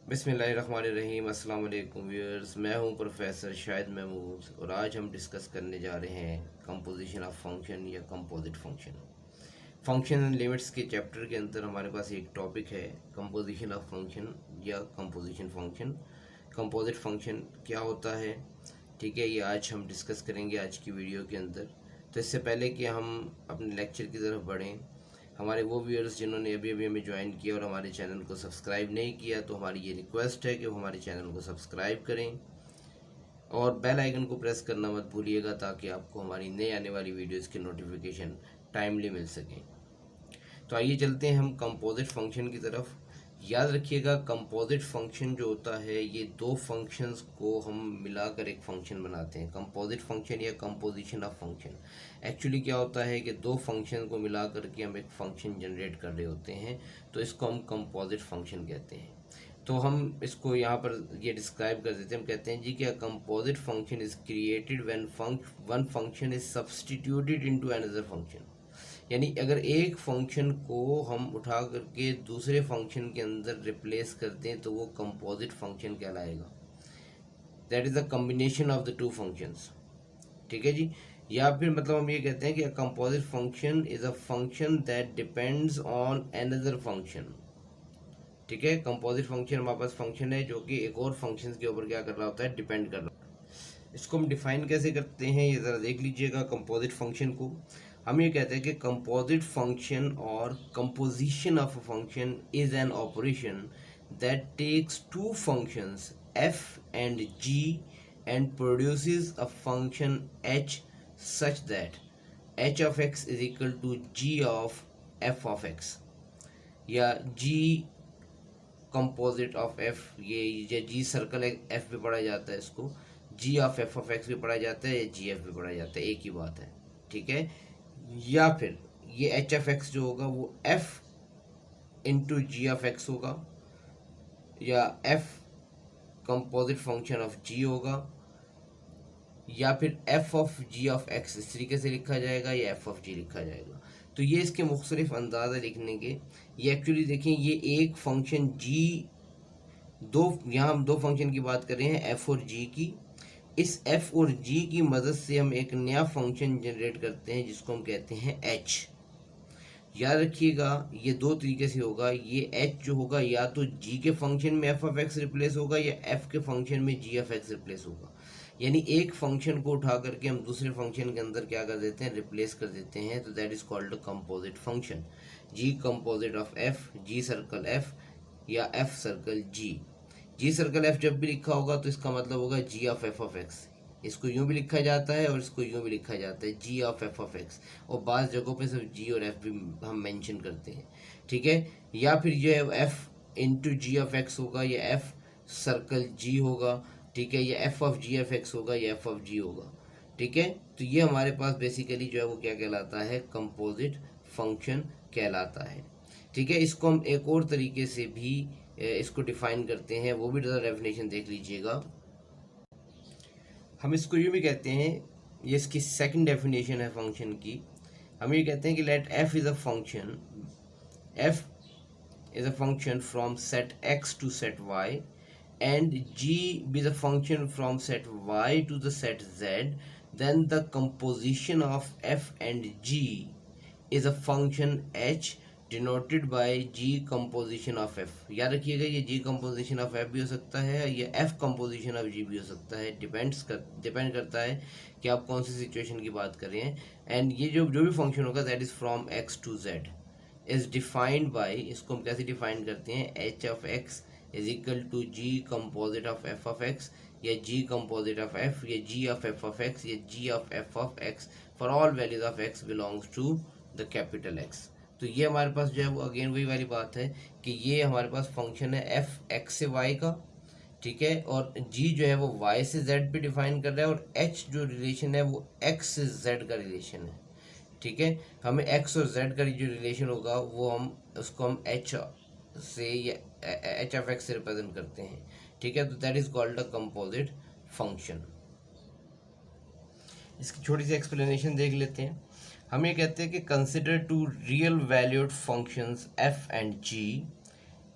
बिस्मिल्लाहिर्रहमानिर्रहीम। अस्सलाम वालेकुम व्यूअर्स, मैं हूं प्रोफेसर शाहिद महमूद और आज हम डिस्कस करने जा रहे हैं कंपोजिशन ऑफ फंक्शन या composite function. Function and limits के चैप्टर के अंदर हमारे पास एक टॉपिक है कंपोजिशन ऑफ फंक्शन या कंपोजिशन फंक्शन। कंपोजिट फंक्शन क्या होता है, ठीक है, ये आज हम डिस्कस करेंगे आज की वीडियो के अंदर। तो इससे पहले कि हम अपने लेक्चर की तरफ बढ़ें, हमारे वो व्यूअर्स जिन्होंने अभी अभी हमें ज्वाइन किया और हमारे चैनल को सब्सक्राइब नहीं किया, तो हमारी ये रिक्वेस्ट है कि वो हमारे चैनल को सब्सक्राइब करें और बेल आइकन को प्रेस करना मत भूलिएगा ताकि आपको हमारी नई आने वाली वीडियोस की नोटिफिकेशन टाइमली मिल सके। तो आइए चलते हैं हम कंपोजिट फंक्शन की तरफ। याद रखिएगा, कंपोजिट फंक्शन जो होता है ये दो फंक्शंस को हम मिलाकर एक फंक्शन बनाते हैं। कंपोजिट फंक्शन या कंपोजिशन ऑफ फंक्शन एक्चुअली क्या होता है कि दो फंक्शन को मिला करके हम एक फंक्शन जनरेट कर रहे होते हैं, तो इसको हम कंपोजिट फंक्शन कहते हैं। तो हम इसको यहाँ पर ये डिस्क्राइब कर देते हैं। हम कहते हैं जी कि अ composite function is created when one function is substituted into another function. यानी अगर एक फंक्शन को हम उठा करके दूसरे फंक्शन के अंदर रिप्लेस करते हैं तो वो कंपोजिट फंक्शन कहलाएगा। That is the combination of the two functions, ठीक है जी। या फिर मतलब हम ये कहते हैं कि अ composite function is a function that depends on another function, ठीक है। कंपोजिट फंक्शन हमारे पास फंक्शन है जो कि एक और फंक्शन के ऊपर क्या कर रहा होता है, डिपेंड कर रहा है। इसको हम डिफाइन कैसे करते हैं ये ज़रा देख लीजिएगा। कंपोजिट फंक्शन को हम ये कहते हैं कि कंपोजिट फंक्शन और composition of a function is an operation that takes two functions f and g and produces a function h such that h of x is equal to g of f of x, या g composite of F, ये जी circle F भी पढ़ा जाता है, इसको जी of x भी पढ़ा जाता है या जी एफ भी पढ़ा जाता है, एक ही बात है, ठीक है। या फिर ये एच एफ एक्स जो होगा वो f into g of x होगा, या f composite function of g होगा, या फिर f of ji of x इस तरीके से लिखा जाएगा या एफ ऑफ जी लिखा जाएगा। तो ये इसके मुख्तलिफ अंदाज़ है लिखने के। ये एक्चुअली देखें, ये एक फंक्शन जी, यहाँ हम दो फंक्शन की बात कर रहे हैं एफ और जी की। इस एफ और जी की मदद से हम एक नया फंक्शन जनरेट करते हैं जिसको हम कहते हैं एच। याद रखिएगा ये दो तरीके से होगा। ये एच जो होगा या तो जी के फंक्शन में एफ ऑफ एक्स रिप्लेस होगा या एफ के फंक्शन में जी ऑफ एक्स रिप्लेस होगा। यानी एक फंक्शन को उठा करके हम दूसरे फंक्शन के अंदर क्या कर देते हैं, रिप्लेस कर देते हैं। तो that is called a composite function. G composite of f, g circle f या f circle g. G circle f जब भी लिखा होगा तो इसका मतलब होगा g of f of x. इसको यूं भी लिखा जाता है और इसको यूं भी लिखा जाता है, g of f of x. और बाज़ जगहों पे सिर्फ जी और एफ भी हम मेंशन करते हैं, ठीक है। या फिर ये f into g of x होगा या एफ सर्कल जी होगा, ठीक है, या f of g f x होगा या एफ ऑफ जी होगा, ठीक है। तो ये हमारे पास बेसिकली जो है वो क्या कहलाता है, कंपोजिट फंक्शन कहलाता है, ठीक है। इसको हम एक और तरीके से भी इसको डिफाइन करते हैं, वो भी डेफिनेशन देख लीजिएगा। हम इसको यूँ भी कहते हैं, ये इसकी सेकंड डेफिनेशन है फंक्शन की। हम ये कहते हैं कि let f is a function, f is a function from set x to set y and g be the function from set y to the set z, then the composition of f and g is a function h denoted by g composition of f। याद रखिएगा ये g composition of f भी हो सकता है, ये f composition of g भी हो सकता है। डिपेंड करता है कि आप कौन सी सिचुएशन की बात कर रहे हैं। एंड ये जो भी फंक्शन होगा that is from x to z is defined by, इसको हम कैसे डिफाइन करते हैं, h of x is equal to g composite of f of x, या जी कंपोजिट ऑफ एफ, या g of f of x, या g of f of x for all values of x belongs to the capital x. तो ये हमारे पास जो है वो again वही वाली बात है कि ये हमारे पास फंक्शन है एफ एक्स से वाई का, ठीक है, और जी जो है वो वाई से जेड पे डिफाइन कर रहा है, और एच जो रिलेशन है वो एक्स से जेड का रिलेशन है, ठीक है। हमें एक्स और जेड का जो रिलेशन होगा वो हम उसको हम एच से या एच ऑफ एक्स से रिप्रेजेंट करते हैं, ठीक है। तो that is called a composite function. इसकी छोटी सी एक्सप्लेनेशन देख लेते हैं। हम ये कहते हैं कि consider two real valued functions f and g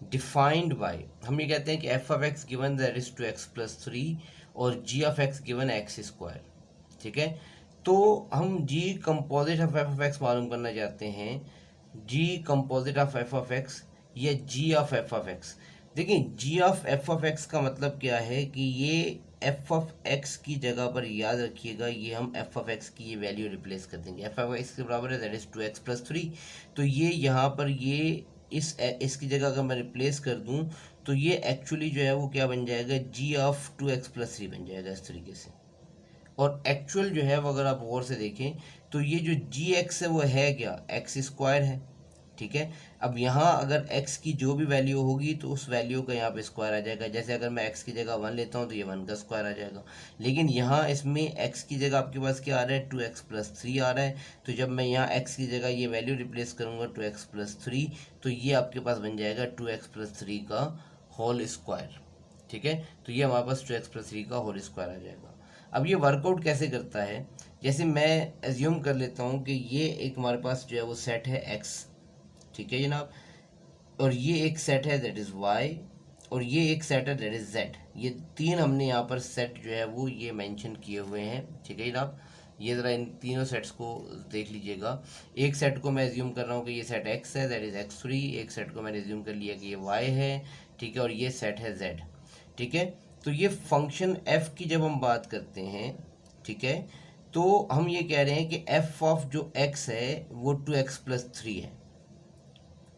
defined by, हम ये कहते हैं कि f of x given that is two x plus three और g of x given x square, ठीक है। तो हम g composite of f of x मालूम करना चाहते हैं, g composite of f of x या g of f of x. देखिए g of f of x का मतलब क्या है कि ये एफ ऑफ एक्स की जगह पर याद रखिएगा, ये हम एफ ऑफ एक्स की ये वैल्यू रिप्लेस कर देंगे। एफ ऑफ एक्स के बराबर है that is two x plus three, तो ये यहाँ पर ये इसकी जगह अगर मैं रिप्लेस कर दूं तो ये एक्चुअली जो है वो क्या बन जाएगा, g of two x plus three बन जाएगा इस तरीके से। और एक्चुअल जो है वो अगर आप गौर से देखें तो ये जो जी एक्स है वो है क्या, एक्स स्क्वायर है, ठीक है। अब यहाँ अगर x की जो भी वैल्यू होगी तो उस वैल्यू का यहाँ पे स्क्वायर आ जाएगा। जैसे अगर मैं x की जगह 1 लेता हूँ तो ये 1 का स्क्वायर आ जाएगा। लेकिन यहाँ इसमें x की जगह आपके पास क्या आ रहा है, 2x प्लस थ्री आ रहा है। तो जब मैं यहाँ x की जगह ये वैल्यू रिप्लेस करूँगा 2x प्लस थ्री, तो ये आपके पास बन जाएगा 2x प्लस थ्री का होल स्क्वायर, ठीक है। तो ये हमारे पास 2x प्लस थ्री का होल स्क्वायर आ जाएगा। अब ये वर्कआउट कैसे करता है, जैसे मैं एज्यूम कर लेता हूँ कि ये एक हमारे पास जो है वो सेट है x, ठीक है जनाब, और ये एक सेट है दैट इज़ वाई, और ये एक सेट है दैट इज़ जेड। ये तीन हमने यहाँ पर सेट जो है वो ये मेंशन किए हुए हैं, ठीक है जनाब। ये ज़रा इन तीनों सेट्स को देख लीजिएगा। एक सेट को मैं एज्यूम कर रहा हूँ कि ये सेट एक्स है दैट इज़ एक्स थ्री, एक सेट को मैंने एज्यूम कर लिया कि ये वाई है, ठीक है, और ये सेट है जेड, ठीक है। तो ये फंक्शन एफ की जब हम बात करते हैं, ठीक है, तो हम ये कह रहे हैं कि एफ ऑफ जो एक्स है वो 2x प्लस थ्री है,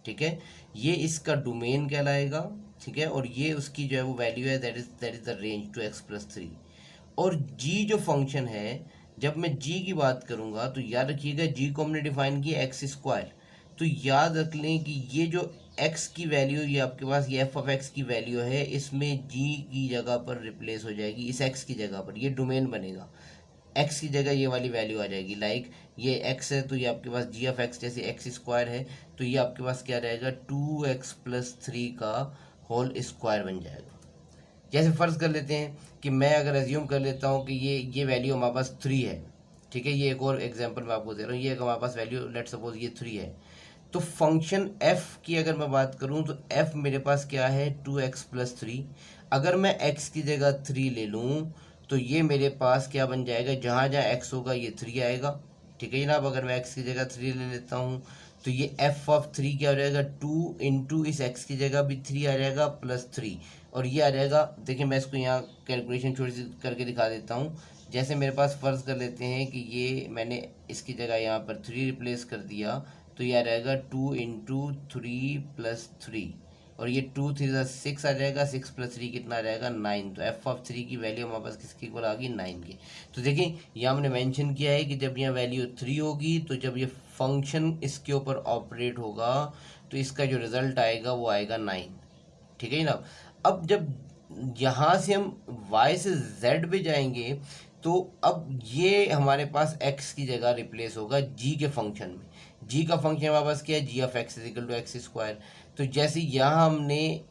ठीक है। ये इसका डोमेन कहलाएगा, ठीक है, और ये उसकी जो है वो वैल्यू है that is the range 2x plus three. और g जो फंक्शन है, जब मैं g की बात करूंगा तो याद रखिएगा g को हमने डिफाइन किया एक्स स्क्वायर। तो याद रख लें कि ये जो x की वैल्यू, ये आपके पास ये f ऑफ x की वैल्यू है, इसमें g की जगह पर रिप्लेस हो जाएगी, इस x की जगह पर ये डोमेन बनेगा। x की जगह ये वाली वैल्यू आ जाएगी, लाइक ये x है तो ये आपके पास g ऑफ x जैसे एक्स स्क्वायर है, तो ये आपके पास क्या रहेगा 2x प्लस थ्री का होल स्क्वायर बन जाएगा। जैसे फ़र्ज़ कर लेते हैं कि मैं अगर एज्यूम कर लेता हूँ कि ये वैल्यू हमारे पास थ्री है, ठीक है। ये एक और एग्जांपल मैं आपको दे रहा हूँ, ये हमारे पास वैल्यू लेट सपोज ये थ्री है। तो फंक्शन f की अगर मैं बात करूँ तो f मेरे पास क्या है 2x प्लस थ्री। अगर मैं x की जगह थ्री ले लूँ तो ये मेरे पास क्या बन जाएगा, जहाँ जहाँ x होगा ये थ्री आएगा, ठीक है जनाब। अगर मैं x की जगह थ्री ले लेता हूँ तो ये f ऑफ थ्री क्या हो जाएगा, टू इंटू इस x की जगह भी थ्री आ जाएगा प्लस थ्री, और ये आ जाएगा। देखिए मैं इसको यहाँ कैलकुलेशन छोटी सी करके दिखा देता हूँ। जैसे मेरे पास फ़र्ज़ कर लेते हैं कि ये मैंने इसकी जगह यहाँ पर थ्री रिप्लेस कर दिया, तो ये आ जाएगा two into three plus three, और ये टू थ्री सिक्स आ जाएगा, सिक्स प्लस थ्री कितना आ जाएगा, नाइन। तो एफ ऑफ थ्री की वैल्यू हमारे पास किसकी इक्वल आ गई, नाइन की। तो देखिए यहाँ हमने मेंशन किया है कि जब यहाँ वैल्यू थ्री होगी तो जब ये फंक्शन इसके ऊपर ऑपरेट होगा तो इसका जो रिजल्ट आएगा वो आएगा नाइन, ठीक है ना। अब जब यहाँ से हम y से z पे जाएंगे तो अब ये हमारे पास x की जगह रिप्लेस होगा g के फंक्शन में। g का फंक्शन हमारे पास क्या है, g of x is equal to x square. तो जैसे यहाँ हमने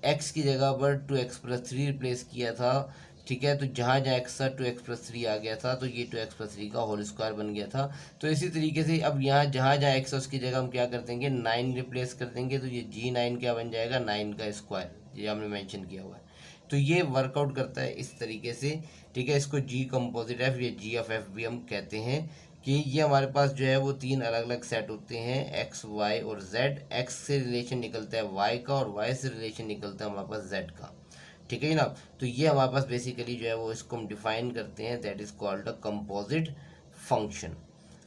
x की जगह पर 2x प्लस थ्री रिप्लेस किया था, ठीक है, तो जहाँ जहाँ x था 2x प्लस थ्री आ गया था, तो ये 2x प्लस थ्री का होल स्क्वायर बन गया था। तो इसी तरीके से अब यहाँ जहाँ जहाँ x है उसकी जगह हम क्या कर देंगे, नाइन रिप्लेस कर देंगे, तो ये g9 क्या बन जाएगा, नाइन का स्क्वायर, ये हमने मेंशन किया हुआ है। तो ये वर्कआउट करता है इस तरीके से, ठीक है। इसको जी कंपोजिट एफ या जी ऑफ एफ भी हम कहते हैं कि ये हमारे पास जो है वो तीन अलग अलग सेट होते हैं, एक्स वाई और जेड। एक्स से रिलेशन निकलता है वाई का और वाई से रिलेशन निकलता है हमारे पास जेड का, ठीक है जनाब। तो ये हमारे पास बेसिकली जो है वो इसको हम डिफाइन करते हैं, that is called a composite function.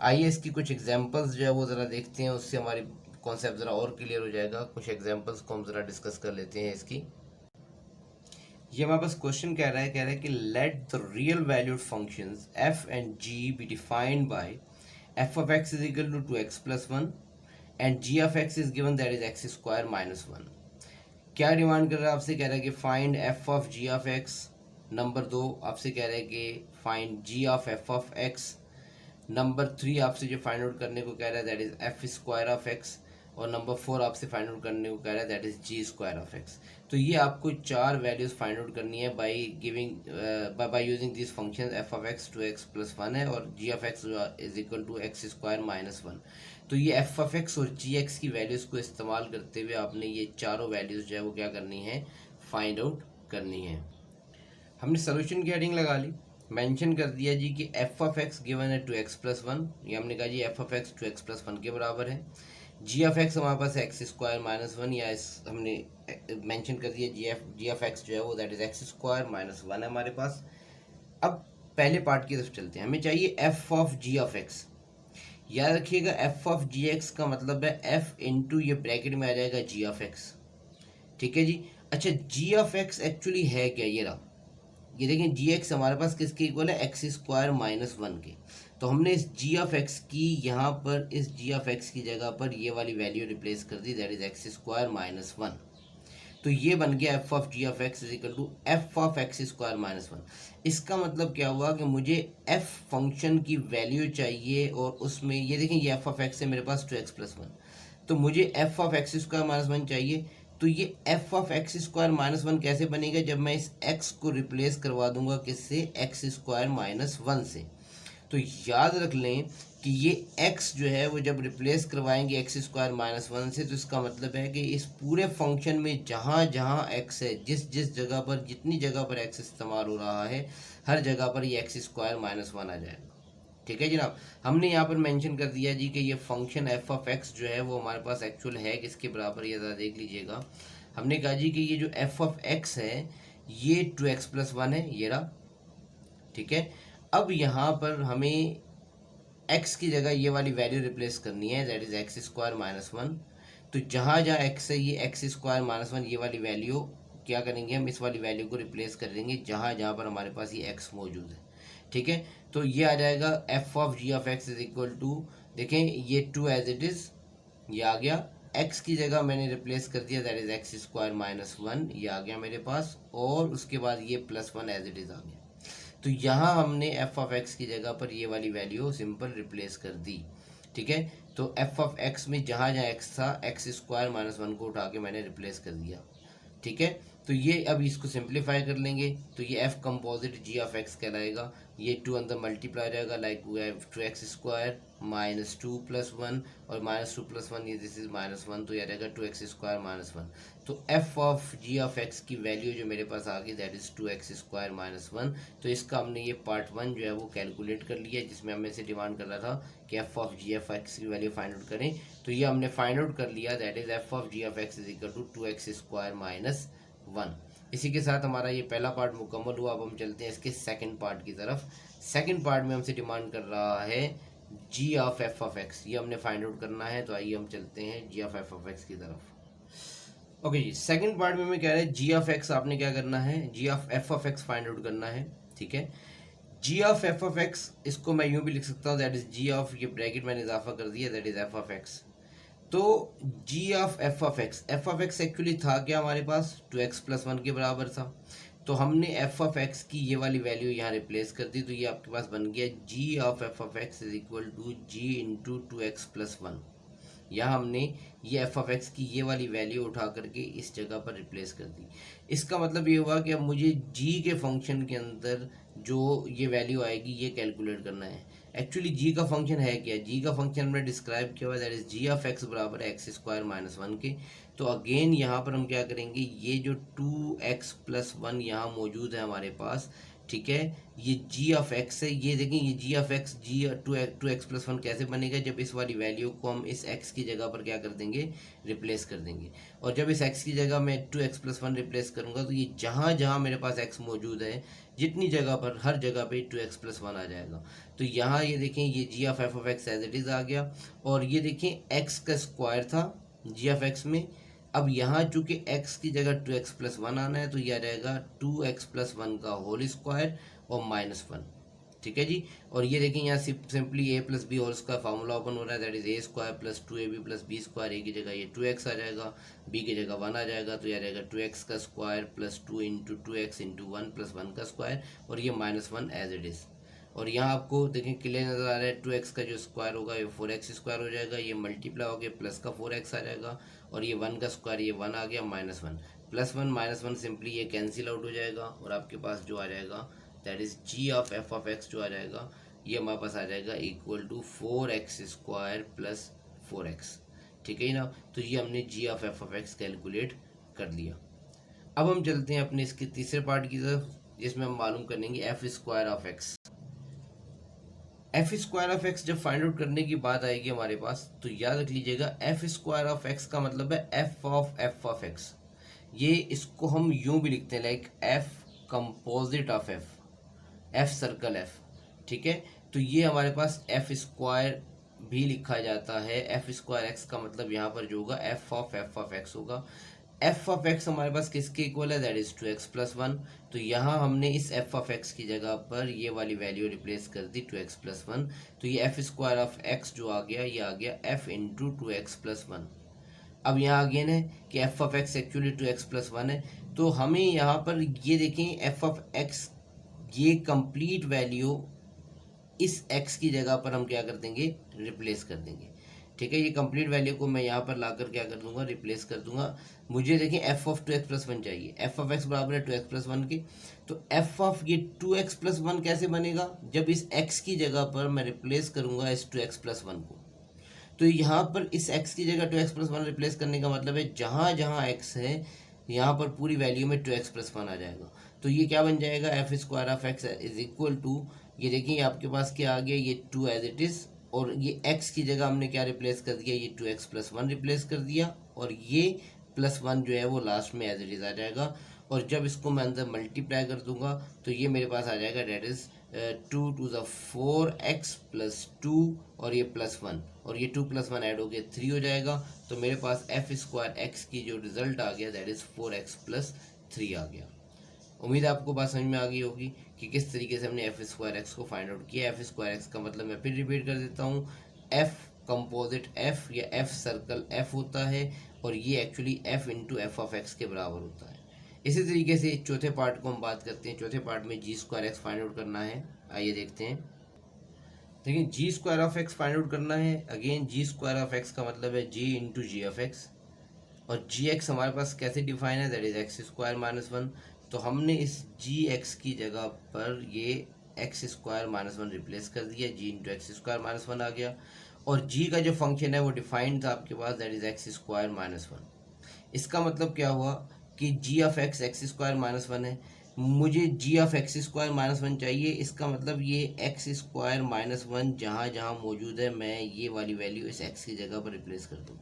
आइए इसकी कुछ एग्जांपल्स जो है वो ज़रा देखते हैं, उससे हमारी कॉन्सेप्ट ज़रा और क्लियर हो जाएगा। कुछ एग्जांपल्स को हम ज़रा डिस्कस कर लेते हैं इसकी। ये हमारे पास क्वेश्चन कह रहा है कि let the real valued functions f and g be defined by f of x is equal to 2x plus one and g of x is given that is x square minus one. क्या demand कर रहा है आपसे, कह रहा है कि find f of g of x। Number दो आपसे कह रहा है कि find g of f of x। Number three आपसे जो फाइंड आउट करने को कह रहा है that is f square of x। और नंबर 4 आपसे फाइंड आउट करने को कह रहा है, that is g square of x. तो ये आपको 4 वैल्यूज फाइंड आउट करनी है by giving by using this function f of x 2x plus 1 है और g of x is equal to x square minus 1। तो ये एफ ऑफ एक्स और जी एक्स की वैल्यूज को इस्तेमाल करते हुए आपने ये चारों वैल्यूज जो है वो क्या करनी है, फाइंड आउट करनी है। हमने सोल्यूशन की हेडिंग लगा ली, मेंशन कर दिया जी कि एफ ऑफ एक्स गिवन है 2x प्लस 1, ये हमने कहा g f of x 2x plus 1 के बराबर है। जी ऑफ एक्स हमारे पास एक्स स्क्वायर माइनस 1, या हमने मेंशन कर दिया जी ऑफ एक्स जो है वो that is x square minus 1 है हमारे पास। अब पहले पार्ट की तरफ चलते हैं, हमें चाहिए f of ji of x. याद रखिएगा एफ ऑफ जी एक्स का मतलब है एफ इंटू ये ब्रैकेट में आ जाएगा जी ऑफ एक्स, ठीक है जी। अच्छा जी ऑफ एक्स एक्चुअली है क्या, ये रहा, ये देखें जी एक्स हमारे पास किसके इक्वल है, एक्स स्क्वायर माइनस 1 के। तो हमने इस जी ऑफ एक्स की यहाँ पर इस जी ऑफ एक्स की जगह पर ये वाली वैल्यू रिप्लेस कर दी, that is x square minus 1। तो ये बन गया f of ji of x is equal to f of x square minus 1। इसका मतलब क्या हुआ कि मुझे एफ फंक्शन की वैल्यू चाहिए और उसमें ये देखें ये एफ ऑफ एक्स है मेरे पास 2x प्लस 1, तो मुझे F of x square minus 1 चाहिए। तो ये F of x square minus 1 कैसे बनेगा, जब मैं इस एक्स को रिप्लेस करवा दूंगा किससे, एक्स स्क्वायर माइनस 1 से। तो याद रख लें कि ये x जो है वो जब रिप्लेस करवाएंगे एक्स स्क्वायर माइनस 1 से, तो इसका मतलब है कि इस पूरे फंक्शन में जहाँ जहाँ x है, जिस जिस जगह पर जितनी जगह पर x इस्तेमाल हो रहा है, हर जगह पर ये एक्स स्क्वायर माइनस 1 आ जाएगा। ठीक है जनाब, हमने यहाँ पर मेंशन कर दिया जी कि ये फंक्शन एफ ऑफ एक्स जो है वो हमारे पास एक्चुअल है किसके बराबर, ये ज़रा देख लीजिएगा। हमने कहा जी कि ये जो एफ ऑफ एक्स है ये 2x प्लस 1 है, ये रहा, ठीक है। अब यहाँ पर हमें x की जगह ये वाली वैल्यू रिप्लेस करनी है, that is x square minus 1। तो जहाँ जहाँ x है ये एक्स स्क्वायर माइनस 1 ये वाली वैल्यू क्या करेंगे, हम इस वाली वैल्यू को रिप्लेस कर देंगे जहाँ जहाँ पर हमारे पास ये x मौजूद है, ठीक है। तो ये आ जाएगा f of ji of x is equal to, देखें ये 2 एज इट इज़ ये आ गया, x की जगह मैंने रिप्लेस कर दिया that is x square minus 1, ये आ गया मेरे पास, और उसके बाद ये प्लस 1 एज इट इज़ आ गया। तो यहाँ हमने एफ ऑफ एक्स की जगह पर ये वाली वैल्यू सिंपल रिप्लेस कर दी, ठीक है। तो एफ ऑफ एक्स में जहाँ जहाँ एक्स था एक्स स्क्वायर माइनस 1 को उठा के मैंने रिप्लेस कर दिया, ठीक है। तो ये अब इसको सिंप्लीफाई कर लेंगे तो ये f composite g of x कहलाएगा। ये 2 अंदर मल्टीप्लाई जाएगा, like we have 2x square minus 2 plus 1 और माइनस 2 प्लस 1 ये दिस इज माइनस 1, तो ये रहेगा 2x स्क्वायर माइनस 1। तो f of ji of x की वैल्यू जो मेरे पास आ गई that is 2x square minus 1। तो इसका हमने ये पार्ट 1 जो है वो कैलकुलेट कर लिया, जिसमें हमें से डिमांड कर रहा था कि f of ji of x की वैल्यू फाइंड आउट करें। तो ये हमने फाइंड आउट कर लिया, that is f of ji of x is equal to 2x square minus 1। इसी के साथ हमारा ये पहला पार्ट मुकम्मल हुआ। अब हम चलते हैं इसके सेकंड पार्ट की तरफ। सेकंड पार्ट में हमसे डिमांड कर रहा है g of f of x, ये हमने फाइंड आउट करना है। तो आइए हम चलते हैं जी ऑफ एफ ऑफ एक्स की तरफ। ओके जी, सेकंड पार्ट में हमें कह रहे हैं जी ऑफ एक्स आपने क्या करना है, g of f of x find out करना है, ठीक है। G of f of x इसको मैं यूँ भी लिख सकता हूँ, दैट इज जी ऑफ, ये ब्रैकेट मैंने इजाफा कर दिया, that is f of x. तो g of f of x actually था क्या हमारे पास, 2x प्लस 1 के बराबर था। तो हमने एफ ऑफ एक्स की ये वाली वैल्यू यहाँ रिप्लेस कर दी, तो ये आपके पास बन गया g of f of x is equal to g into 2x plus 1। यहाँ हमने ये एफ ऑफ एक्स की ये वाली वैल्यू उठा करके इस जगह पर रिप्लेस कर दी। इसका मतलब ये हुआ कि अब मुझे जी के फंक्शन के अंदर जो ये वैल्यू आएगी ये कैलकुलेट करना है। एक्चुअली जी का फंक्शन है क्या, जी का फंक्शन हमने डिस्क्राइब किया हुआ that is g of x बराबर है एक्स स्क्वायर माइनस 1 के। तो अगेन यहाँ पर हम क्या करेंगे, ये जो 2x प्लस 1 यहाँ मौजूद है हमारे पास, ठीक है, ये जी ऑफ एक्स है। ये देखें ये g of x g 2x plus 1 कैसे बनेगा, जब इस वाली वैल्यू को हम इस x की जगह पर क्या कर देंगे, रिप्लेस कर देंगे। और जब इस x की जगह मैं 2x प्लस 1 रिप्लेस करूंगा तो ये जहाँ जहाँ मेरे पास x मौजूद है जितनी जगह पर हर जगह पे 2x प्लस 1 आ जाएगा। तो यहाँ ये देखें ये g of f of x as it is आ गया, और ये देखें x का स्क्वायर था जी ऑफ एक्स में। अब यहाँ चूंकि x की जगह 2x प्लस 1 आना है तो यह आ जाएगा 2x प्लस 1 का होल स्क्वायर और माइनस 1, ठीक है जी। और ये देखें यहाँ simply a plus b whole का फार्मूला ओपन हो रहा है, that is a square plus 2ab plus b square. a की जगह ये 2x आ जाएगा, b की जगह 1 आ जाएगा, तो यह आ जाएगा 2x का square plus 2 into 2x into 1 plus 1 का स्क्वायर, और ये माइनस 1 एज इट इज़। और यहाँ आपको देखें क्लियर नज़र आ रहा है 2x का जो स्क्वायर होगा ये 4x स्क्वायर हो जाएगा, ये मल्टीप्लाई हो गया प्लस का 4x आ जाएगा, और ये 1 का स्क्वायर ये 1 आ गया -1 +1 -1 सिंपली ये कैंसिल आउट हो जाएगा, और आपके पास जो आ जाएगा that is g of f of x जो आ जाएगा ये हमारे पास आ जाएगा equal to 4x square plus 4x। ठीक है ना, तो ये हमने g of f of x calculate कर लिया। अब हम चलते हैं अपने इसके तीसरे पार्ट की तरफ, जिसमें हम मालूम करेंगे F square of X. F square of x जब फाइंड आउट करने की बात आएगी हमारे पास, तो याद रख लीजिएगा एफ स्क्वायर ऑफ एक्स का मतलब है एफ ऑफ एक्स। ये इसको हम यूं भी लिखते हैं like F composite of F, F circle F. ठीक है, तो ये हमारे पास एफ स्क्वायर भी लिखा जाता है। एफ स्क्वायर एक्स का मतलब यहाँ पर जो होगा एफ ऑफ एक्स होगा। एफ ऑफ एक्स हमारे पास किसके इक्वल है, दैट इज 2x + 1। तो यहाँ हमने इस एफ ऑफ एक्स की जगह पर ये वाली वैल्यू रिप्लेस कर दी 2x + 1। तो ये एफ स्क्वायर ऑफ एक्स जो आ गया ये आ गया f इंटू 2x + 1। अब यहाँ अगेन है कि f of x actually 2x + 1 है, तो हमें यहाँ पर ये देखें एफ ऑफ एक्स ये कंप्लीट वैल्यू इस x की जगह पर हम क्या कर देंगे, रिप्लेस कर देंगे। ठीक है, ये कंप्लीट वैल्यू को मैं यहाँ पर लाकर क्या कर दूंगा, रिप्लेस कर दूंगा। मुझे देखिए एफ ऑफ 2x + 1 चाहिए, एफ ऑफ एक्स बराबर है 2x + 1 के। तो एफ ऑफ ये 2x + 1 कैसे बनेगा, जब इस x की जगह पर मैं रिप्लेस करूंगा इस 2x + 1 को। तो यहाँ पर इस x की जगह 2x + 1 रिप्लेस करने का मतलब है जहाँ जहाँ x है यहाँ पर पूरी वैल्यू में 2x + 1 आ जाएगा। तो ये क्या बन जाएगा, f square of x is equal to, ये देखिए आपके पास क्या आ गया, ये 2 एज इट इज़, और ये x की जगह हमने क्या रिप्लेस कर दिया, ये 2x + 1 रिप्लेस कर दिया, और ये +1 जो है वो लास्ट में एज इट इज़ आ जाएगा। और जब इसको मैं अंदर मल्टीप्लाई कर दूंगा तो ये मेरे पास आ जाएगा डेट इज़ 2 × 4x + 2, और ये +1, और ये 2 + 1 ऐड हो गया 3 हो जाएगा। तो मेरे पास एफ स्क्वायर एक्स की जो रिजल्ट आ गया दैट इज़ 4x + 3 आ गया। उम्मीद है आपको बात समझ में आ गई होगी कि किस तरीके से हमने एफ स्क्वायर एक्स को फाइंड आउट किया। एफ स्क्वायर एक्स का मतलब मैं फिर रिपीट कर देता हूँ, एफ कंपोजिट एफ या एफ सर्कल एफ होता है, और ये actually F into F of x के बराबर होता है। इसी तरीके से चौथे पार्ट को हम बात करते हैं। चौथे पार्ट में g square x find out करना है, आइए देखते हैं। देखिए g square of x find out करना है। Again g square of x का मतलब है g into g of x, और जी एक्स हमारे पास कैसे डिफाइन है, दैट इज एक्स स्क्वायर -1। तो हमने इस जी एक्स की जगह पर ये एक्स स्क्वायर -1 रिप्लेस कर दिया, जी इंटू एक्स स्क्वायर -1 आ गया। और जी का जो फंक्शन है वो डिफाइंड था आपके पास, दैट इज एक्स स्क्वायर -1। इसका मतलब क्या हुआ कि जी ऑफ एक्स एक्स स्क्वायर -1 है, मुझे जी ऑफ एक्स स्क्वायर -1 चाहिए। इसका मतलब ये एक्स स्क्वायर -1 जहाँ जहाँ मौजूद है मैं ये वाली वैल्यू इस एक्स की जगह पर रिप्लेस कर दूँ।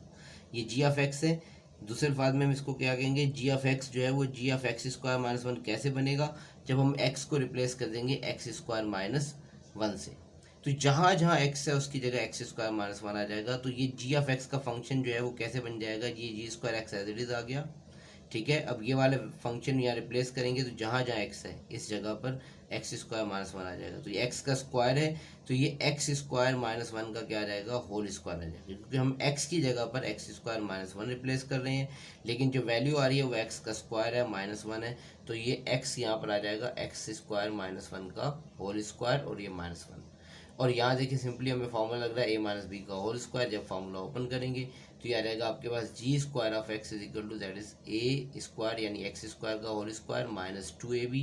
ये जी ऑफ एक्स है, दूसरे अल्फाज में हम इसको क्या कहेंगे, जी ऑफ एक्स जो है वो जी ऑफ एक्स स्क्वायर -1 कैसे बनेगा, जब हम एक्स को रिप्लेस कर देंगे एक्स स्क्वायर -1 से। तो जहाँ जहाँ एक्स है उसकी जगह एक्स स्क्वायर -1 आ जाएगा। तो ये जी ऑफ एक्स का फंक्शन जो है वो कैसे बन जाएगा, ये g square x as it is आ गया। ठीक है, अब ये वाले फंक्शन यहाँ रिप्लेस करेंगे तो जहाँ जहाँ एक्स है इस जगह पर एक्स स्क्वायर -1 आ जाएगा। तो ये एक्स का स्क्वायर है, तो ये एक्स स्क्वायर -1 का क्या आ जाएगा, होल स्क्वायर आ जाएगा, क्योंकि हम एक्स की जगह पर एक्स स्क्वायर -1 रिप्लेस कर रहे हैं, लेकिन जो वैल्यू आ रही है वो एक्स का स्क्वायर है -1 है। तो ये एक्स यहाँ पर आ जाएगा एक्स स्क्वायर -1 का होल स्क्वायर, और ये -1। और यहाँ देखिए सिंपली हमें फॉर्मूला लग रहा है a - b का होल स्क्वायर। जब फॉर्मूला ओपन करेंगे तो ये आ जाएगा आपके पास g square of x is equal to that is a square यानी एक्स स्क्वायर का होल स्क्वायर -2ab,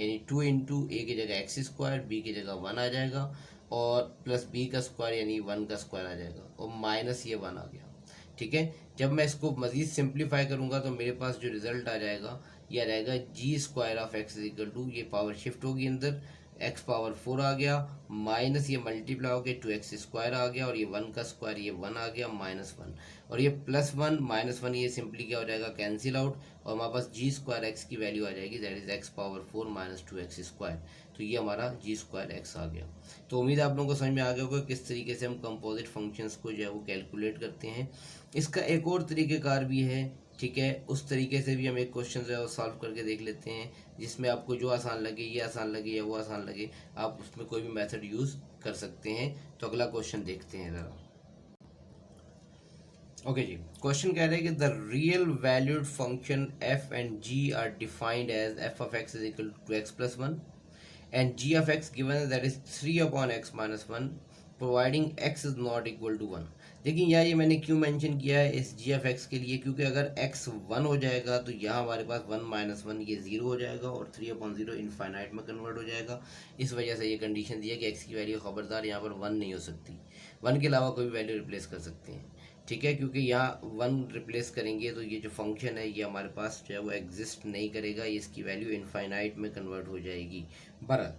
यानी 2 इंटू ए की जगह एक्स स्क्वायर, बी की जगह 1 आ जाएगा, और प्लस बी का स्क्वायर यानी 1 का स्क्वायर आ जाएगा, और माइनस ये 1 आ गया। ठीक है, जब मैं इसको मज़ीद सिंप्लीफाई करूँगा तो मेरे पास जो रिजल्ट आ जाएगा ये आ जाएगा g square of x is equal to, ये पावर शिफ्ट होगी अंदर, एक्स पावर 4 आ गया, माइनस ये मल्टीप्लाई हो गया 2x स्क्वायर आ गया, और ये 1 का स्क्वायर ये 1 आ गया -1, और ये +1 -1 ये सिंपली क्या हो जाएगा, कैंसिल आउट, और हमारे पास जी स्क्वायर एक्स की वैल्यू आ जाएगी that is x power 4 -2x square. तो ये हमारा जी स्क्वायर एक्स आ गया। तो उम्मीद है आप लोगों को समझ में आ गया होगा किस तरीके से हम कंपोजिट फंक्शंस को जो है वो कैलकुलेट करते हैं। इसका एक और तरीक़ेकार भी है, ठीक है, उस तरीके से भी हम एक क्वेश्चन जो है वो सॉल्व करके देख लेते हैं, जिसमें आपको जो आसान लगे, ये आसान लगे या वो आसान लगे, आप उसमें कोई भी मेथड यूज़ कर सकते हैं। तो अगला क्वेश्चन देखते हैं ज़रा। ओके जी, क्वेश्चन कह रहे हैं कि the real valued function f and g are defined as f of x is equal to x + 1 and g of x given that is 3 upon x minus 1 providing x is not equal to 1। देखिए यहाँ ये मैंने क्यों mention किया है इस जी f x के लिए, क्योंकि अगर x 1 हो जाएगा तो यहाँ हमारे पास 1 माइनस 1 ये 0 हो जाएगा और 3 अपॉन 0 इनफाइनाइट में कन्वर्ट हो जाएगा। इस वजह से ये कंडीशन दी है कि x की वैल्यू खबरदार यहाँ पर 1 नहीं हो सकती, 1 के अलावा कोई भी वैल्यू रिप्लेस कर सकते हैं, ठीक है, क्योंकि यहाँ 1 रिप्लेस करेंगे तो ये जो फंक्शन है ये हमारे पास जो है वो एग्जिस्ट नहीं करेगा, इसकी वैल्यू इनफाइनाइट में कन्वर्ट हो जाएगी। बहरहाल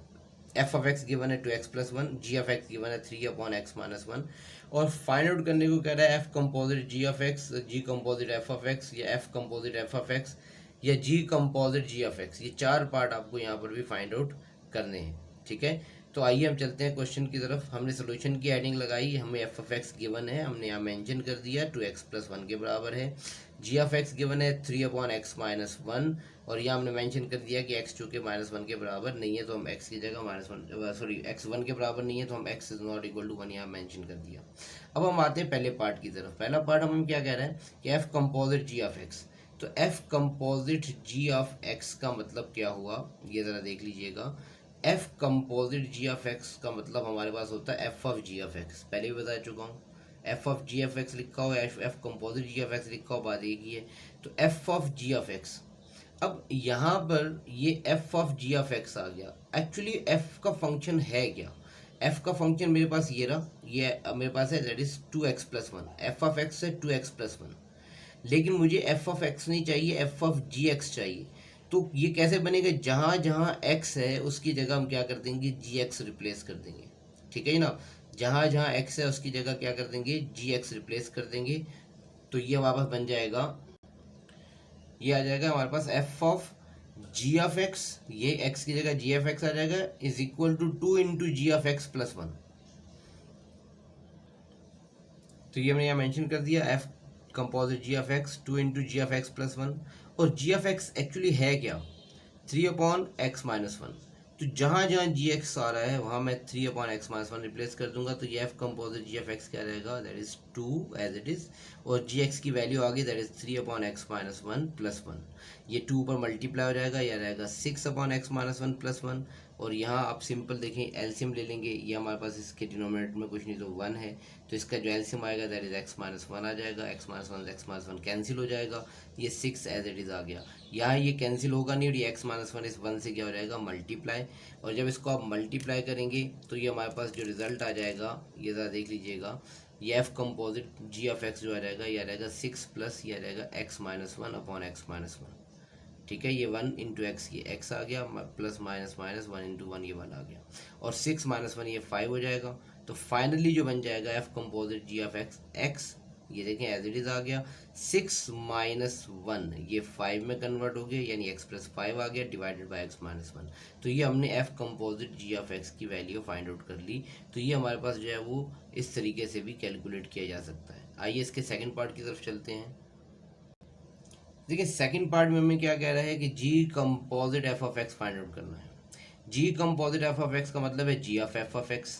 एफ ऑफ एक्स गिवन है 2x plus 1, g of x given है 3 अपॉन एक्स माइनस 1, और फाइंड आउट करने को कह रहा है f composite g of x, g composite f of x, या f composite f of x, या g composite g of x. ये 4 पार्ट आपको यहाँ पर भी फाइंड आउट करने हैं, ठीक है। तो आइए हम चलते हैं क्वेश्चन की तरफ। हमने सोल्यूशन की हेडिंग लगाई, हमें एफ ऑफ एक्स गिवन है, हमने यहाँ मेंशन कर दिया 2x प्लस 1 के बराबर है। जी ऑफ एक्स गिवन है 3 अपॉन एक्स माइनस 1, और यहाँ हमने मेंशन कर दिया कि x चूँकि माइनस 1 के बराबर नहीं है तो हम x की जगह x 1 के बराबर नहीं है तो हम x is not equal to 1 यहाँ मेंशन कर दिया। अब हम आते हैं पहले पार्ट की तरफ। पहला पार्ट हमें क्या कह रहा है कि f composite g of x। तो f composite g of x का मतलब क्या हुआ ये ज़रा देख लीजिएगा। f composite g of x का मतलब हमारे पास होता है f of g of x, पहले भी बता चुका हूँ। f of g of x लिखा हो, f composite g of x लिखा हो, बात एक ही है। तो f of g of x, अब यहाँ पर ये f of g of x आ गया। एक्चुअली f का फंक्शन है क्या? f का फंक्शन मेरे पास ये रहा, ये मेरे पास है that is 2x plus 1, f of x है 2x प्लस 1, लेकिन मुझे f ऑफ x नहीं चाहिए, f ऑफ gx चाहिए। तो ये कैसे बनेगा? जहाँ जहाँ x है उसकी जगह हम क्या कर देंगे, gx रिप्लेस कर देंगे, ठीक है ना। जहाँ जहाँ x है उसकी जगह क्या कर देंगे, gx रिप्लेस कर देंगे। तो ये वापस बन जाएगा, ये आ जाएगा हमारे पास f of g of x, ये x की जगह g ऑफ x आ जाएगा, is equal to 2 into g of x plus 1। तो ये हमने यहाँ मेंशन कर दिया f composite g of x 2 into g of x plus 1, और g ऑफ x एक्चुअली है क्या, 3 अपॉन एक्स माइनस 1। तो जहाँ जहाँ जी एक्स आ रहा है वहाँ मैं 3 अपॉन एक्स माइनस 1 रिप्लेस कर दूंगा, तो ये f composite g of x क्या रहेगा, that is 2 as it is, और जी एक्स की वैल्यू आ गई that is 3 upon x minus 1 plus 1। ये 2 पर मल्टीप्लाई हो जाएगा, यह रहेगा 6 अपॉन एक्स माइनस 1 प्लस 1, और यहाँ आप सिंपल देखें एलसीएम ले लेंगे, ये हमारे पास इसके डिनोमिनेटर में कुछ नहीं तो 1 है, तो इसका जो एलसीएम आएगा दैट इज एक्स माइनस 1 आ जाएगा, एक्स माइनस 1 कैंसिल हो जाएगा, ये 6 एज इट इज आ गया। यहाँ ये कैंसिल होगा नहीं, और ये एक्स माइनस 1 इस 1 से क्या हो जाएगा, मल्टीप्लाई, और जब इसको आप मल्टीप्लाई करेंगे तो ये हमारे पास जो रिजल्ट आ जाएगा ये ज़रा देख लीजिएगा, ये f composite g of x जो आ जाएगा ये आ जाएगा 6 प्लस ये आ जाएगा x minus 1 upon x minus 1, ठीक है। ये 1 इंटू एक्स, ये एक्स आ गया, प्लस माइनस माइनस 1 इंटू 1 ये 1 आ गया, और 6 माइनस 1 ये 5 हो जाएगा। तो फाइनली जो बन जाएगा f composite g of x x, ये देखें एज इट इज आ गया, 6 माइनस 1 ये 5 में कन्वर्ट हो गया, यानी x प्लस 5 आ गया डिवाइडेड बाय x माइनस 1। तो ये हमने f composite g of x की वैल्यू फाइंड आउट कर ली। तो ये हमारे पास जो है वो इस तरीके से भी कैलकुलेट किया जा सकता है। आइए इसके सेकंड पार्ट की तरफ चलते हैं। देखिए सेकंड पार्ट में हमें क्या कह रहा है कि g composite f of x find out करना है। g composite f of x का मतलब है g of f of x।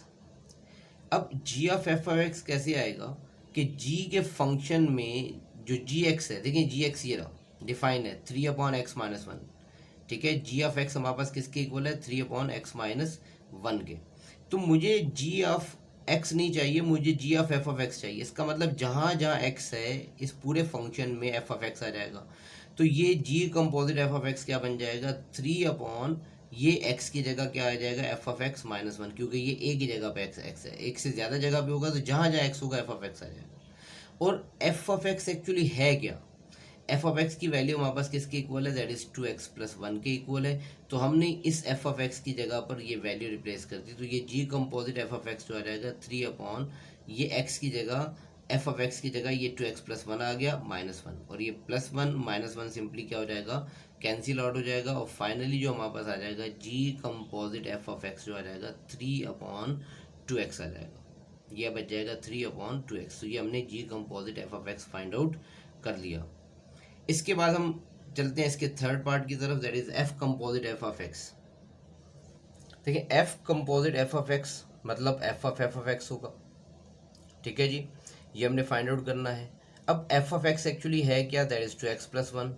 अब g of f of x कैसे आएगा कि g के फंक्शन में जो gx है, देखिए gx ये रहा डिफाइन है 3 अपॉन एक्स माइनस 1, ठीक है। g ऑफ x हमारे पास किसके इक्वल है, 3 अपॉन एक्स माइनस 1 के। तो मुझे g ऑफ x नहीं चाहिए, मुझे g of f of x चाहिए। इसका मतलब जहाँ जहाँ x है इस पूरे फंक्शन में f ऑफ x आ जाएगा। तो ये g composite f of x क्या बन जाएगा, 3 अपॉन ये x की जगह क्या आ जाएगा, f ऑफ x माइनस 1, क्योंकि ये एक ही जगह पे x है, एक से ज़्यादा जगह पे होगा तो जहाँ जहाँ x होगा f ऑफ x आ जाएगा। और f ऑफ x एक्चुअली है क्या, f ऑफ x की वैल्यू हमारे पास किसके इक्वल है, दैट इज 2x प्लस 1 के इक्वल है। तो हमने इस f ऑफ x की जगह पर ये वैल्यू रिप्लेस कर दी, तो ये g composite f of x जो आ जाएगा 3 अपॉन ये x की जगह f ऑफ x की जगह ये 2x प्लस 1 आ गया माइनस 1, और ये प्लस 1 माइनस 1 सिंपली क्या हो जाएगा, कैंसिल आउट हो जाएगा, और फाइनली जो हमारे पास आ जाएगा g composite f of x जो आ जाएगा 3 अपॉन 2x आ जाएगा, ये बच जाएगा 3 अपॉन 2x। तो ये हमने g composite f of x find out कर लिया। इसके बाद हम चलते हैं इसके थर्ड पार्ट की तरफ, that is f composite f of x। देखिए f composite f of x मतलब f ऑफ x होगा, ठीक है जी, ये हमने फाइंड आउट करना है। अब f ऑफ x एक्चुअली है क्या, that is 2x plus 1।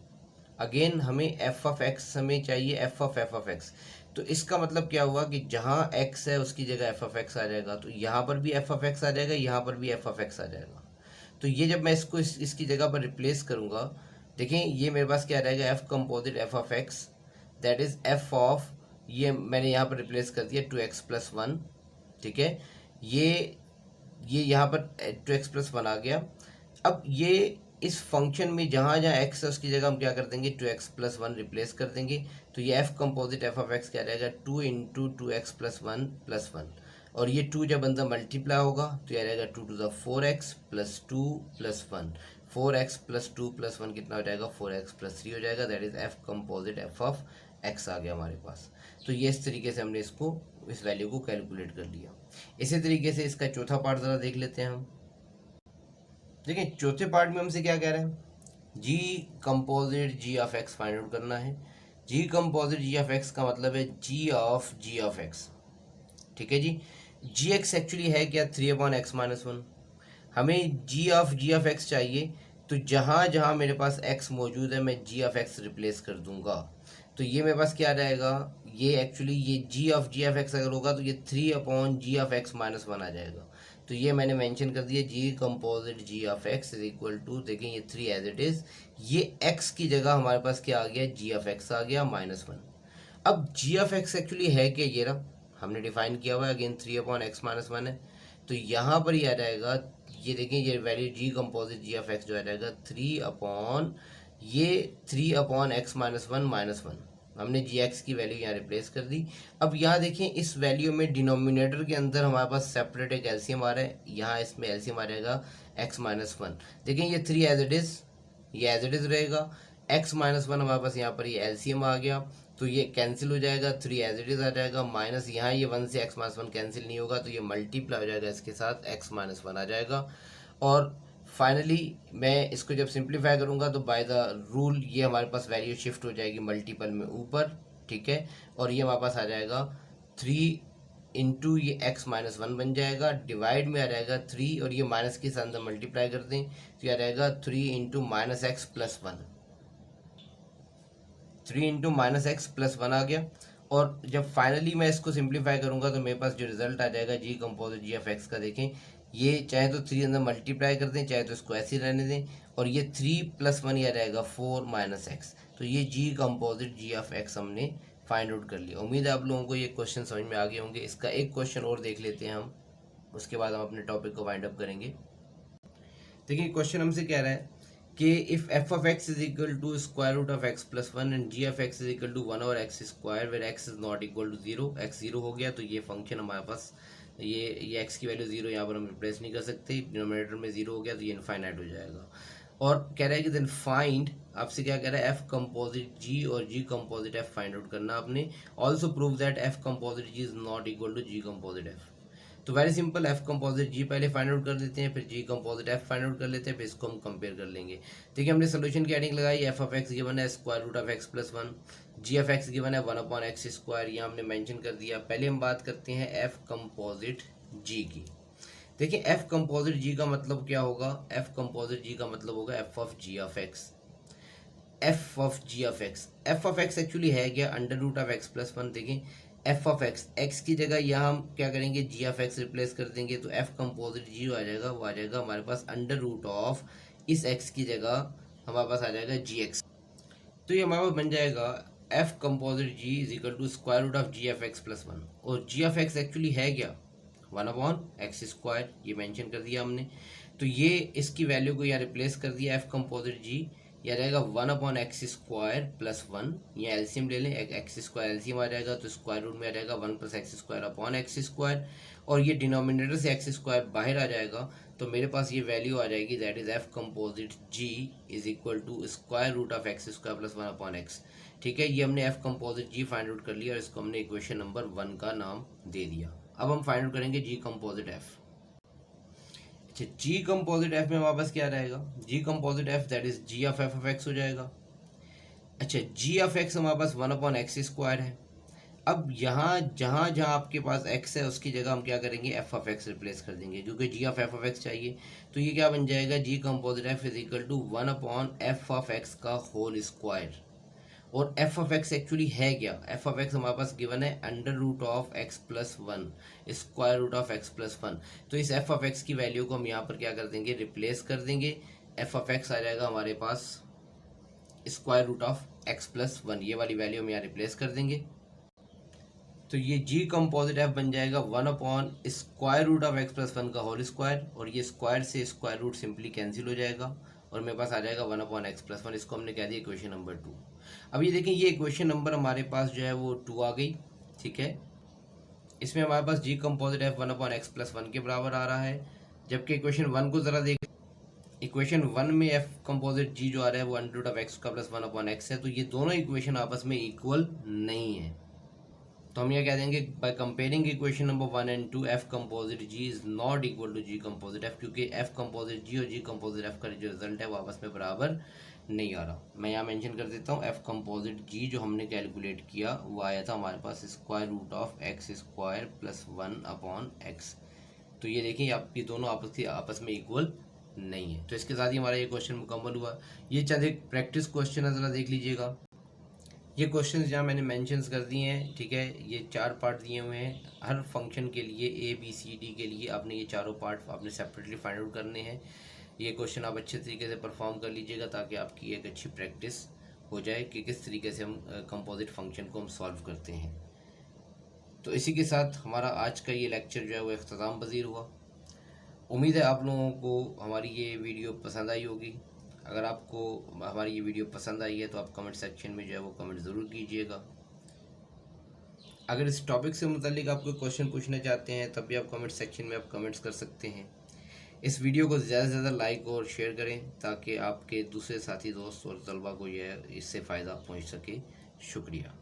Again हमें f ऑफ x हमें चाहिए f ऑफ x। तो इसका मतलब क्या हुआ कि जहाँ x है उसकी जगह एफ ऑफ एक्स आ जाएगा, तो यहाँ पर भी एफ ऑफ एक्स आ जाएगा, यहाँ पर भी एफ ऑफ एक्स आ जाएगा। तो ये जब मैं इसको इसकी जगह पर रिप्लेस करूँगा, देखें ये मेरे पास क्या रहेगा, F composite f of x that is f of, ये मैंने यहाँ पर रिप्लेस कर दिया 2x+1, ठीक है। ये यहाँ पर 2x+1 आ गया। अब ये इस फंक्शन में जहाँ जहाँ x है उसकी जगह हम क्या कर देंगे 2x+1 रिप्लेस कर देंगे। तो ये f composite f of x क्या रहेगा 2 इंटू 2x+1 और ये 2 जब अंदर मल्टीप्लाई होगा तो यह रहेगा 2 to the 4x plus 2 plus 1, 4x plus 2 plus 1 कितना हो जाएगा 4x प्लस 3 हो जाएगा, that is f composite f of x आ गया हमारे पास। तो ये इस तरीके से हमने इसको इस वैल्यू को कैलकुलेट कर लिया। इसी तरीके से इसका चौथा पार्ट ज़रा देख लेते हैं हम। देखिए चौथे पार्ट में हमसे क्या कह रहे हैं, g composite g of x find out करना है। G composite g of x का मतलब है जी ऑफ एक्स, ठीक है जी। जी एक्स एक्चुअली है क्या 3/x-1। हमें जी ऑफ एक्स चाहिए, तो जहाँ जहाँ मेरे पास x मौजूद है मैं जी ऑफ एक्स रिप्लेस कर दूंगा। तो ये मेरे पास क्या रहेगा, ये एक्चुअली ये जी ऑफ एक्स अगर होगा तो ये 3/g(x-1) आ जाएगा। तो ये मैंने मेंशन कर दिया, g composite g of x is equal to, देखें ये 3 एज इट इज, ये x की जगह हमारे पास क्या आ गया जी ऑफ एक्स आ गया -1। अब जी ऑफ एक्स एक्चुअली है क्या, ये रहा हमने डिफाइन किया हुआ है, अगेन 3/x-1 है। तो यहाँ पर ही आ जाएगा, ये देखें ये value g composite g of x जो आ जाएगा 3/x-1 हमने जी एक्स की वैल्यू यहाँ रिप्लेस कर दी। अब यहाँ देखें इस वैल्यू में डिनोमिनेटर के अंदर हमारे पास सेपरेट एक एलसीएम आ रहा है, यहाँ इसमें एलसीएम आ जाएगा x-1। देखें ये 3 एज इट इज़, ये एज इट इज़ रहेगा, x-1 हमारे पास यहाँ पर ये एलसीएम आ गया, तो ये कैंसिल हो जाएगा, 3 एज इट इज़ आ जाएगा, माइनस यहाँ ये 1 से x-1 कैंसिल नहीं होगा तो ये मल्टीप्लाई हो जाएगा इसके साथ, x-1 आ जाएगा। और फाइनली मैं इसको जब सिंप्लीफाई करूँगा तो बाय द रूल ये हमारे पास वैल्यू शिफ्ट हो जाएगी मल्टीपल में ऊपर, ठीक है। और ये हमारे पास आ जाएगा 3 इंटू ये x-1 बन जाएगा, डिवाइड में आ जाएगा 3 और ये माइनस के साथ अंदर मल्टीप्लाई कर दें तो ये आ जाएगा 3 इंटू -x+1, 3 इंटू -x+1 आ गया। और जब फाइनली मैं इसको सिंप्लीफाई करूंगा तो मेरे पास जो रिजल्ट आ जाएगा g composite g of x का, देखें ये चाहे तो 3 अंदर मल्टीप्लाई कर दें, चाहे तो इसको ऐसे ही रहने दें, और ये 3+1 ही आ जाएगा 4 -x। तो ये जी कंपोजिट जी ऑफ एक्स हमने फाइंड आउट कर लिया। उम्मीद है आप लोगों को ये क्वेश्चन समझ में आ गए होंगे। इसका एक क्वेश्चन और देख लेते हैं हम, उसके बाद हम अपने टॉपिक को वाइंड अप करेंगे। देखिए क्वेश्चन हमसे कह रहा है कि if f of x is equal to square root of x+1 and g of x is equal to 1/x² where x is not equal to 0, x 0 हो गया तो ये फंक्शन हमारे पास ये x की वैल्यू 0 यहाँ पर हम रिप्लेस नहीं कर सकते, डिनोमिनेटर में 0 हो गया तो ये इनफाइनाइट हो जाएगा। और कह रहा है कि देन फाइंड, आपसे क्या कह रहा है एफ कंपोजिट जी और g composite f find out करना आपने। Also prove that f composite g is not equal to g composite f. तो very simple, f composite g पहले फाइंड आउट कर लेते हैं, फिर g composite f find out कर लेते हैं, फिर इसको हम कंपेयर कर लेंगे। देखिए हमने सोल्यूशन की हेडिंग लगाई, एफ ऑफ एक्स गिवन है square root of x+1, g of x given है 1/x², ये हमने मेंशन कर दिया। पहले हम बात करते हैं एफ कंपोजिट जी की। देखिए एफ कंपोजिट जी का मतलब क्या होगा, एफ कंपोजिट जी का मतलब होगा F of ji of X. F of ji of X, F of x actually है क्या √x+1। देखें एफ ऑफ एक्स, एक्स की जगह यहाँ हम क्या करेंगे जी ऑफ एक्स रिप्लेस कर देंगे, तो एफ कंपोजिट जी आ जाएगा, वो आ जाएगा हमारे पास √, इस एक्स की जगह हमारे पास आ जाएगा जी एक्स। तो ये हमारे पास बन जाएगा f composite g is equal to square root of ji of x+1। और जी ऑफ एक्स एक्चुअली है क्या 1/x², ये मेंशन कर दिया हमने। तो ये इसकी वैल्यू को यहाँ रिप्लेस कर दिया, एफ कंपोजिट जी यह रहेगा 1/x² + 1, ये एलसीएम ले लें, x² एलसीएम आ जाएगा तो स्क्वायर रूट में आ जाएगा 1 + x²/x², और ये डिनोमिनेटर से x² बाहर आ जाएगा तो मेरे पास ये वैल्यू आ जाएगी, that is f composite g is equal to square root of x² + 1/x। ठीक है, ये हमने f composite g find out कर लिया और इसको हमने इक्वेशन नंबर 1 का नाम दे दिया। अब हम फाइंड आउट करेंगे जी कंपोजिट एफ। अच्छा, जी कंपोजिट एफ में हमारे पास क्या रहेगा, g composite f that is g of f of x हो जाएगा। अच्छा, जी ऑफ एक्स हमारे पास 1/x² है। अब यहाँ जहाँ जहाँ आपके पास x है उसकी जगह हम क्या करेंगे एफ ऑफ एक्स रिप्लेस कर देंगे, क्योंकि g of f of x चाहिए। तो ये क्या बन जाएगा, g composite f is equal to 1/f of x का होल स्क्वायर। और एफ ऑफ एक्स एक्चुअली है क्या? एफ ऑफ एक्स हमारे पास गिवन है under root of x plus one, square root of x plus one. तो इस f of x की वैल्यू को हम यहाँ पर क्या कर देंगे, रिप्लेस कर देंगे। एफ ऑफ एक्स आ जाएगा हमारे पास square root of x plus one, ये वाली वैल्यू हम यहाँ रिप्लेस कर देंगे। तो ये जी कंपोजिट एफ बन जाएगा 1 upon square root of x plus one का होल स्क्वायर, और ये स्क्वायर से स्क्वायर रूट सिंपली कैंसिल हो जाएगा और मेरे पास आ जाएगा 1 अपॉन एक्स प्लस वन। इसको हमने कह दिया इक्वेशन नंबर 2। अब ये देखें, ये इक्वेशन नंबर हमारे पास जो है वो 2 आ गई, ठीक है। इसमें हमारे पास g composite f 1 upon x plus one के बराबर आ रहा है, जबकि इक्वेशन 1 को ज़रा देख, इक्वेशन 1 में एफ कंपोजिट जी जो आ रहा है वो अंडर रूट ऑफ एक्स का प्लस 1 अपॉन एक्स है। तो ये दोनों इक्वेशन आपस में इक्वल नहीं है। तो हम ये कह देंगे by comparing equation number 1 and 2 f composite g is not equal to g composite f, क्योंकि एफ कंपोजिट जी और जी कंपोजिट एफ का जो रिजल्ट है वो आपस में बराबर नहीं आ रहा। मैं यहाँ मेंशन कर देता हूँ, एफ कंपोजिट जी जो हमने कैलकुलेट किया वो आया था हमारे पास square root of x square plus 1 upon x. तो ये देखिए आपकी दोनों आपस में इक्वल नहीं है। तो इसके साथ ही हमारा ये क्वेश्चन मुकम्मल हुआ। ये चंद एक प्रैक्टिस क्वेश्चन है, ज़रा देख लीजिएगा। ये क्वेश्चंस जहाँ मैंने मेंशंस कर दिए हैं, ठीक है। ये 4 पार्ट दिए हुए हैं हर फंक्शन के लिए, ए बी सी डी के लिए आपने ये चारों पार्ट आपने सेपरेटली फाइंड आउट करने हैं। ये क्वेश्चन आप अच्छे तरीके से परफॉर्म कर लीजिएगा ताकि आपकी एक अच्छी प्रैक्टिस हो जाए कि किस तरीके से हम कंपोजिट फंक्शन को हम सॉल्व करते हैं। तो इसी के साथ हमारा आज का ये लेक्चर जो है वो इख्तिताम पजीर हुआ। उम्मीद है आप लोगों को हमारी ये वीडियो पसंद आई होगी। अगर आपको हमारी ये वीडियो पसंद आई है तो आप कमेंट सेक्शन में जो है वो कमेंट ज़रूर कीजिएगा। अगर इस टॉपिक से मुतालिक आप कोई क्वेश्चन पूछना चाहते हैं तब भी आप कमेंट सेक्शन में आप कमेंट्स कर सकते हैं। इस वीडियो को ज़्यादा से ज़्यादा लाइक और शेयर करें ताकि आपके दूसरे साथी दोस्त और तलबा को यह इससे फ़ायदा पहुंच सके। शुक्रिया।